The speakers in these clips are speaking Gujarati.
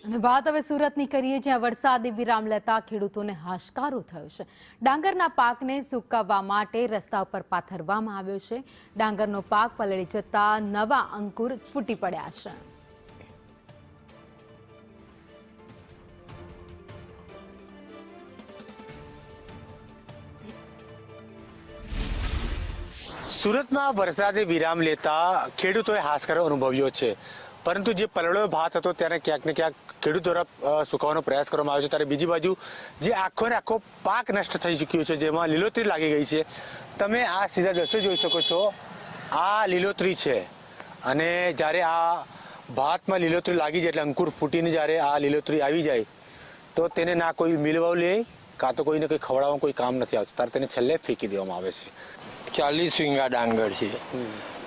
અને વાત હવે સુરતની કરીએ, જ્યાં વરસાદે વિરામ લેતા ખેડૂતોને હાશકારો થયો છે। ડાંગરના પાકને સુકાવવા માટે રસ્તા ઉપર પાથરવામાં આવ્યો છે। ડાંગરનો પાક પલળી જતા નવા અંકુર ફૂટી પડ્યા છે। સુરતમાં વરસાદે વિરામ લેતા ખેડૂતોએ હાશકારો અનુભવ્યો છે, પરંતુ જે પલળેલો ભાત હતો ત્યારે ક્યાંક ને ક્યાંક ખેડૂત દ્વારા સુકાવવાનો પ્રયાસ કરવામાં આવ્યો છે। ત્યારે બીજી બાજુ જે આખો ને આખો પાક નષ્ટ થઈ ચૂક્યો છે, જેમાં લીલોતરી લાગી ગઈ છે। તમે આ સીધા દ્રશ્યો જોઈ શકો છો, આ લીલોતરી છે અને જ્યારે આ ભાતમાં લીલોતરી લાગી જાય એટલે અંકુર ફૂટીને જ્યારે આ લીલોતરી આવી જાય તો તેને ના કોઈ મિલવાવ લે, કાં તો કોઈને કોઈ ખવડાવવાનું કોઈ કામ નથી આવતું, ત્યારે તેને છેલ્લે ફેંકી દેવામાં આવે છે। 40 વીંગા ડાંગર છે,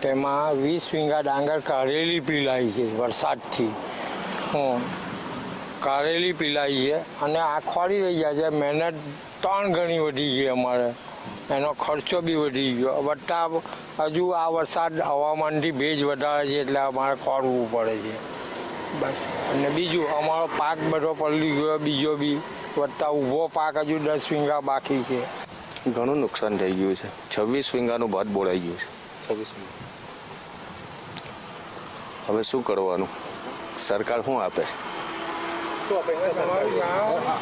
તેમાં 20 વીંગા ડાંગર કારેલી પીલાઈ છે વરસાદથી। કારેલી પીલાઈ છે અને આ ખોરી રહી જાય છે। મહેનત 3 ગણી વધી ગઈ અમારે, એનો ખર્ચો બી વધી ગયો। વત્તા હજુ આ વરસાદ હવામાનથી ભેજ વધારે છે એટલે અમારે ખોરવું પડે છે બસ। અને બીજું અમારો પાક બધો પલળી ગયો, બીજો બી વત્તા ઊભો પાક હજુ 10 વીંગા બાકી છે। ઘણું નુકસાન થઈ ગયું છે। 26 વીંગાનું ભાત બોળાઈ ગયું છે। 26 વીંગા હવે શું કરવાનું? સરકાર શું આપે?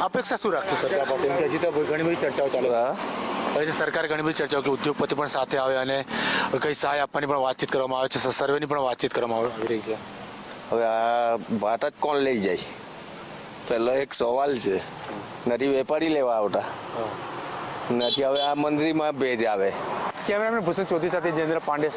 અપેક્ષા શું રાખશો સરકાર પાસે? કેમ કે હજી તો ઘણી બધી ચર્ચાઓ ચાલે છે। સરકાર ઘણી બધી ચર્ચાઓ કે ઉદ્યોગપતિ પણ સાથે આવે અને કઈ સહાય આપવાની પણ વાતચીત કરવામાં આવે છે, સર્વેની પણ વાતચીત કરવામાં આવી રહી છે। હવે આ ભાત જ કોણ લઈ જાય? પહેલો એક સવાલ છે। નથી વેપારી લેવા આવતા, નથી હવે આ મંત્રીમાં ભેજ આવે। કેમેરામેન ભૂષણ ચૌધરી સાથે જયેન્દ્ર પાંડે।